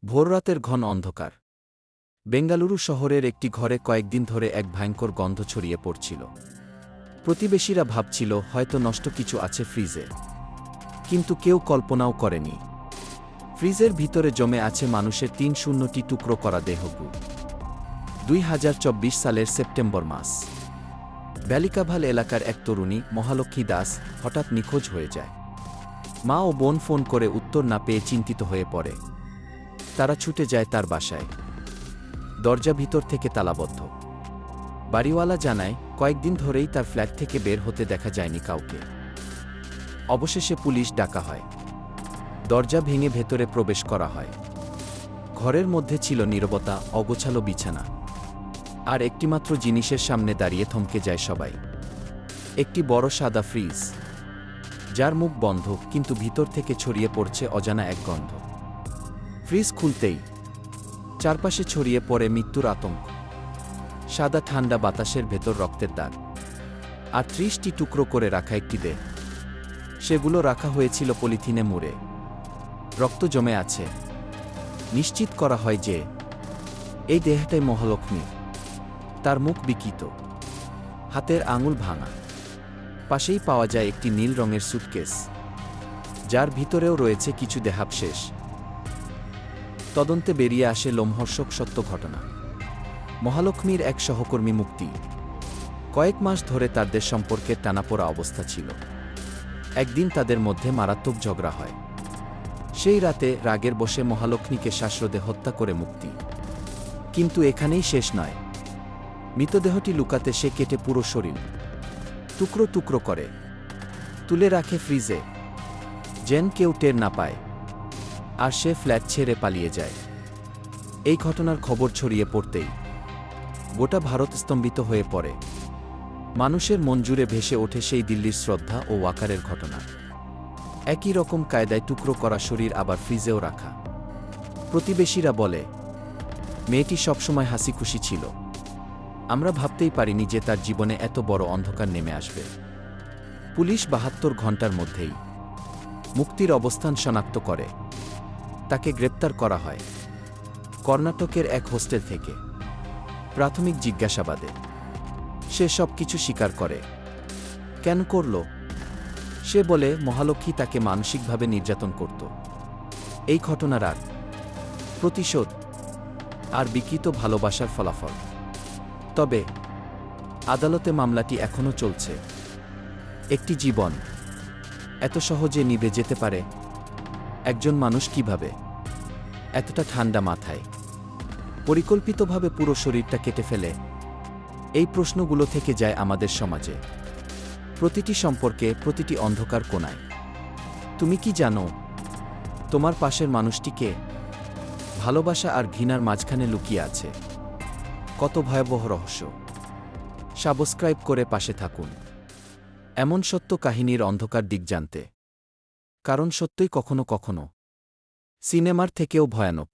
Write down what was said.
ভোররাতের ঘন অন্ধকার। বেঙ্গালুরু শহরের একটি ঘরে কয়েকদিন ধরে এক ভয়ঙ্কর গন্ধ ছড়িয়ে পড়ছিল। প্রতিবেশীরা ভাবছিল হয়তো নষ্ট কিছু আছে ফ্রিজে, কিন্তু কেউ কল্পনাও করেনি ফ্রিজের ভিতরে জমে আছে মানুষের ৩০টি টুকরো করা দেহগু। ২০২৪ সালের সেপ্টেম্বর মাস। ব্যালিকাভাল এলাকার এক তরুণী মহালক্ষ্মী দাস হঠাৎ নিখোঁজ হয়ে যায়। মা ও বোন ফোন করে উত্তর না পেয়ে চিন্তিত হয়ে পড়ে। তারা ছুটে যায় তার বাসায়। দরজা ভিতর থেকে তালাবদ্ধ। বাড়িওয়ালা জানায় কয়েকদিন ধরেই তার ফ্ল্যাট থেকে বের হতে দেখা যায়নি কাউকে। অবশেষে পুলিশ ডাকা হয়। দরজা ভেঙে ভেতরে প্রবেশ করা হয়। ঘরের মধ্যে ছিল নীরবতা, অগোছালো বিছানা, আর একটিমাত্র জিনিসের সামনে দাঁড়িয়ে থমকে যায় সবাই। একটি বড় সাদা ফ্রিজ, যার মুখ বন্ধ, কিন্তু ভিতর থেকে ছড়িয়ে পড়ছে অজানা এক গন্ধ। ফ্রিজ খুলতেই চারপাশে ছড়িয়ে পড়ে মৃত্যুর আতঙ্ক। সাদা ঠান্ডা বাতাসের ভেতর রক্তের দাগ, আর ৩০টি টুকরো করে রাখা একটি দেহ। সেগুলো রাখা হয়েছিল পলিথিনে মুড়ে। রক্ত জমে আছে। নিশ্চিত করা হয় যে এই দেহটাই মহালক্ষ্মী। তার মুখ বিকৃত, হাতের আঙুল ভাঙা। পাশেই পাওয়া যায় একটি নীল রঙের সুটকেস, যার ভিতরেও রয়েছে কিছু দেহাবশেষ। তদন্তে বেরিয়ে আসে লোমহর্ষক সত্য ঘটনা। মহালক্ষ্মীর এক সহকর্মী মুক্তি। কয়েক মাস ধরে তাদের সম্পর্কের টানাপোড়া অবস্থা ছিল। একদিন তাদের মধ্যে মারাত্মক ঝগড়া হয়। সেই রাতে রাগের বশে মহালক্ষ্মীকে শ্বাসরোধে হত্যা করে মুক্তি। কিন্তু এখানেই শেষ নয়। মৃতদেহটি লুকাতে সে কেটে পুরো শরীর টুকরো টুকরো করে তুলে রাখে ফ্রিজে, যেন কেউ টের না পায়। আর সে ফ্ল্যাট ছেড়ে পালিয়ে যায়। এই ঘটনার খবর ছড়িয়ে পড়তেই গোটা ভারত স্তম্ভিত হয়ে পড়ে। মানুষের মন জুড়ে ভেসে ওঠে সেই দিল্লির শ্রদ্ধা ও ওয়াকারের ঘটনা। একই রকম কায়দায় টুকরো করা শরীর, আবার ফ্রিজেও রাখা। প্রতিবেশীরা বলে মেয়েটি সবসময় হাসিখুশি ছিল। আমরা ভাবতেই পারিনি যে তার জীবনে এত বড় অন্ধকার নেমে আসবে। পুলিশ ৭২ ঘণ্টার মধ্যেই মুক্তির অবস্থান শনাক্ত করে। তাকে গ্রেপ্তার করা হয় কর্ণাটকের এক হোস্টেল থেকে। প্রাথমিক জিজ্ঞাসাবাদে সে সবকিছু স্বীকার করে। কেন করল? সে বলে মহালক্ষ্মী তাকে মানসিকভাবে নির্যাতন করত। এই ঘটনার আর প্রতিশোধ আর বিকৃত ভালোবাসার ফলাফল। তবে আদালতে মামলাটি এখনও চলছে। একটি জীবন এত সহজে নিভে যেতে পারে? একজন মানুষ কিভাবে এতটা ঠান্ডা মাথায় পরিকল্পিতভাবে পুরো শরীরটা কেটে ফেলে? এই প্রশ্নগুলো থেকে যায় আমাদের সমাজে, প্রতিটি সম্পর্কে, প্রতিটি অন্ধকার কোণায়। তুমি কি জানো তোমার পাশের মানুষটি কে? ভালোবাসা আর ঘৃণার মাঝখানে লুকিয়ে আছে কত ভয়াবহ রহস্য। সাবস্ক্রাইব করে পাশে থাকুন এমন সত্য কাহিনীর অন্ধকার দিক জানতে, কারণ সত্যই কখনো কখনো সিনেমার থেকেও ভয়ানক।